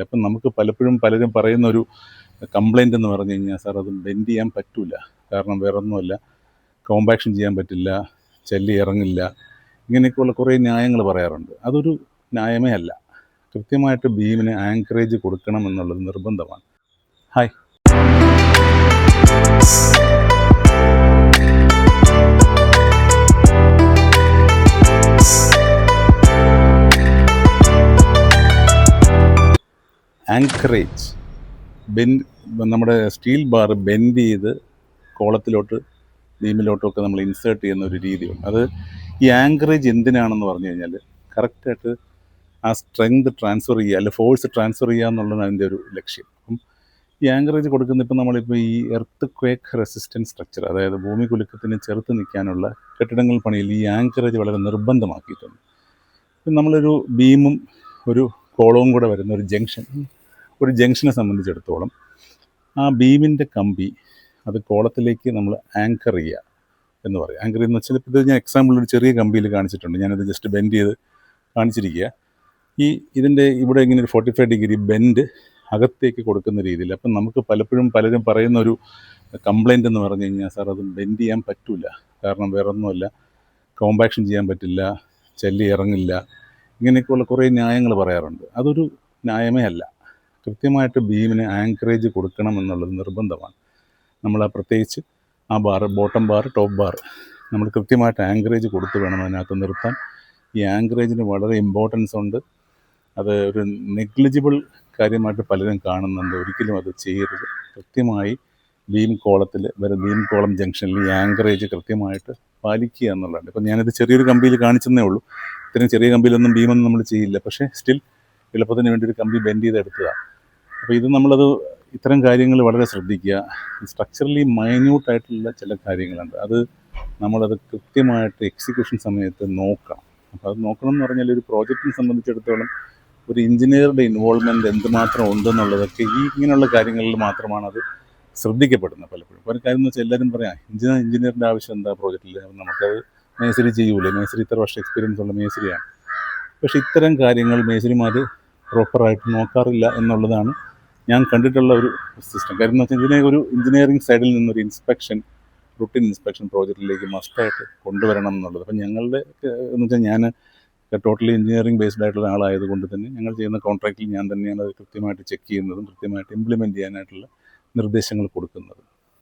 അപ്പം നമുക്ക് പലപ്പോഴും പലരും പറയുന്നൊരു കംപ്ലൈൻ്റ് എന്ന് പറഞ്ഞു കഴിഞ്ഞാൽ, സാർ അത് ബെൻഡ് ചെയ്യാൻ പറ്റില്ല. കാരണം വേറൊന്നുമല്ല, കോമ്പാക്ഷൻ ചെയ്യാൻ പറ്റില്ല, ചെല്ലി ഇറങ്ങില്ല, ഇങ്ങനെയൊക്കെയുള്ള കുറേ ന്യായങ്ങൾ പറയാറുണ്ട്. അതൊരു ന്യായമേ അല്ല. കൃത്യമായിട്ട് ബീമിന് ആങ്കറേജ് കൊടുക്കണം എന്നുള്ളത് നിർബന്ധമാണ്. ഹായ്, ആങ്കറേജ് നമ്മുടെ സ്റ്റീൽ ബാർ ബെൻഡ് ചെയ്ത് കോളത്തിലോട്ട് ബീമിലോട്ടൊക്കെ നമ്മൾ ഇൻസേർട്ട് ചെയ്യുന്ന ഒരു രീതിയുണ്ട്. അത് ഈ ആങ്കറേജ് എന്തിനാണെന്ന് പറഞ്ഞു കഴിഞ്ഞാൽ, കറക്റ്റായിട്ട് ആ സ്ട്രെങ്ത് ട്രാൻസ്ഫർ ചെയ്യുക, അല്ലെങ്കിൽ ഫോഴ്സ് ട്രാൻസ്ഫർ ചെയ്യുക എന്നുള്ളതാണ് അതിൻ്റെ ഒരു ലക്ഷ്യം. അപ്പം ഈ ആങ്കറേജ് കൊടുക്കുന്ന ഇപ്പം നമ്മളിപ്പോൾ ഈ എർത്ത് ക്വേക്ക് റെസിസ്റ്റൻസ് സ്ട്രക്ചർ, അതായത് ഭൂമി കുലുക്കത്തിന് ചെറുത്ത് നിൽക്കാനുള്ള കെട്ടിടങ്ങൾ പണിയിൽ ഈ ആങ്കറേജ് വളരെ നിർബന്ധമാക്കിയിട്ടുണ്ട്. ഇപ്പം നമ്മളൊരു ബീമും ഒരു കോളവും കൂടെ വരുന്ന ഒരു ജംഗ്ഷനെ സംബന്ധിച്ചിടത്തോളം, ആ ബീമിൻ്റെ കമ്പി അത് കോളത്തിലേക്ക് നമ്മൾ ആങ്കർ ചെയ്യുക എന്ന് പറയും. ആങ്കർ എന്ന് വെച്ചാൽ, ഇപ്പോൾ ഇത് ഞാൻ എക്സാമ്പിൾ ഒരു ചെറിയ കമ്പിയിൽ കാണിച്ചിട്ടുണ്ട്. ഞാനത് ജസ്റ്റ് ബെൻഡ് ചെയ്ത് കാണിച്ചിരിക്കുക. ഇതിൻ്റെ ഇവിടെ ഇങ്ങനെ ഒരു 45 ഡിഗ്രി ബെൻഡ് അകത്തേക്ക് കൊടുക്കുന്ന രീതിയിൽ. അപ്പം നമുക്ക് പലപ്പോഴും പലരും പറയുന്നൊരു കംപ്ലൈൻ്റ് എന്ന് പറഞ്ഞു കഴിഞ്ഞാൽ, സാർ അത് ബെൻഡ് ചെയ്യാൻ പറ്റില്ല. കാരണം വേറൊന്നുമല്ല, കോമ്പാക്ഷൻ ചെയ്യാൻ പറ്റില്ല, ചെല്ലി ഇറങ്ങില്ല, ഇങ്ങനെയൊക്കെയുള്ള കുറേ ന്യായങ്ങൾ പറയാറുണ്ട്. അതൊരു ന്യായമേ അല്ല. കൃത്യമായിട്ട് ബീമിന് ആങ്കറേജ് കൊടുക്കണം എന്നുള്ളത് നിർബന്ധമാണ്. നമ്മൾ പ്രത്യേകിച്ച് ആ bar, bottom bar, top bar, നമ്മൾ കൃത്യമായിട്ട് ആങ്കറേജ് കൊടുത്ത് വേണം അതിനകത്ത് നിർത്താൻ. ഈ ആങ്കറേജിന് വളരെ ഇമ്പോർട്ടൻസ് ഉണ്ട്. അത് ഒരു നെഗ്ലിജിബിൾ കാര്യമായിട്ട് പലരും കാണുന്നുണ്ട്. ഒരിക്കലും അത് ചെയ്യരുത്. കൃത്യമായി ബീം കോളം ജംഗ്ഷനിൽ ഈ ആങ്കറേജ് കൃത്യമായിട്ട് പാലിക്കുക എന്നുള്ളതാണ്. ഇപ്പം ഞാനിത് ചെറിയൊരു കമ്പിയിൽ കാണിച്ചെന്നേ ഉള്ളൂ. ഇത്രയും ചെറിയ കമ്പിയിലൊന്നും ബീമൊന്നും നമ്മൾ ചെയ്യില്ല. പക്ഷേ സ്റ്റിൽ എളുപ്പത്തിന് വേണ്ടി ഒരു കമ്പി ബെൻഡ് ചെയ്തെടുത്തതാണ്. അപ്പോൾ ഇത് ഇത്തരം കാര്യങ്ങൾ വളരെ ശ്രദ്ധിക്കുക. സ്ട്രക്ചറലി മൈന്യൂട്ടായിട്ടുള്ള ചില കാര്യങ്ങളുണ്ട്. നമ്മളത് കൃത്യമായിട്ട് എക്സിക്യൂഷൻ സമയത്ത് നോക്കണം. അപ്പോൾ അത് നോക്കണം എന്ന് പറഞ്ഞാൽ, ഒരു പ്രോജക്റ്റിനെ സംബന്ധിച്ചിടത്തോളം ഒരു എഞ്ചിനീയറുടെ ഇൻവോൾവ്മെൻറ്റ് എന്തുമാത്രം ഉണ്ടെന്നുള്ളതൊക്കെ ഇങ്ങനെയുള്ള കാര്യങ്ങളിൽ മാത്രമാണ് അത് ശ്രദ്ധിക്കപ്പെടുന്നത്. പലപ്പോഴും ഒരു കാര്യം എന്ന് വെച്ചാൽ, എല്ലാവരും പറയാം എഞ്ചിനീയറിൻ്റെ ആവശ്യം എന്താ പ്രോജക്റ്റിൽ, നമുക്കത് മേസ്തിരി ചെയ്യൂലേ, മേസ്തിരി ഇത്ര വർഷം എക്സ്പീരിയൻസ് ഉള്ള മേസ്തിരിയാണ്. പക്ഷേ ഇത്തരം കാര്യങ്ങൾ മേസ്തിരിമാർ പ്രോപ്പറായിട്ട് നോക്കാറില്ല എന്നുള്ളതാണ് ഞാൻ കണ്ടിട്ടുള്ള ഒരു സിസ്റ്റം. കാര്യം എന്ന് വെച്ചാൽ, ഇതിനെ ഒരു എഞ്ചിനീയറിംഗ് സൈഡിൽ നിന്നൊരു റുട്ടീൻ ഇൻസ്പെക്ഷൻ പ്രോജക്റ്റിലേക്ക് മസ്റ്റായിട്ട് കൊണ്ടുവരണം എന്നുള്ളത്. അപ്പം ഞങ്ങളുടെ എന്ന് വെച്ചാൽ, ഞാൻ ടോട്ടലി എഞ്ചിനീയറിംഗ് ബേസ്ഡ് ആയിട്ടുള്ള ആളായതുകൊണ്ട് തന്നെ ഞങ്ങൾ ചെയ്യുന്ന കോൺട്രാക്റ്റിൽ ഞാൻ തന്നെയാണ് അത് കൃത്യമായിട്ട് ചെക്ക് ചെയ്യുന്നതും കൃത്യമായിട്ട് ഇംപ്ലിമെൻറ്റ് ചെയ്യാനായിട്ടുള്ള നിർദ്ദേശങ്ങൾ കൊടുക്കുന്നതും.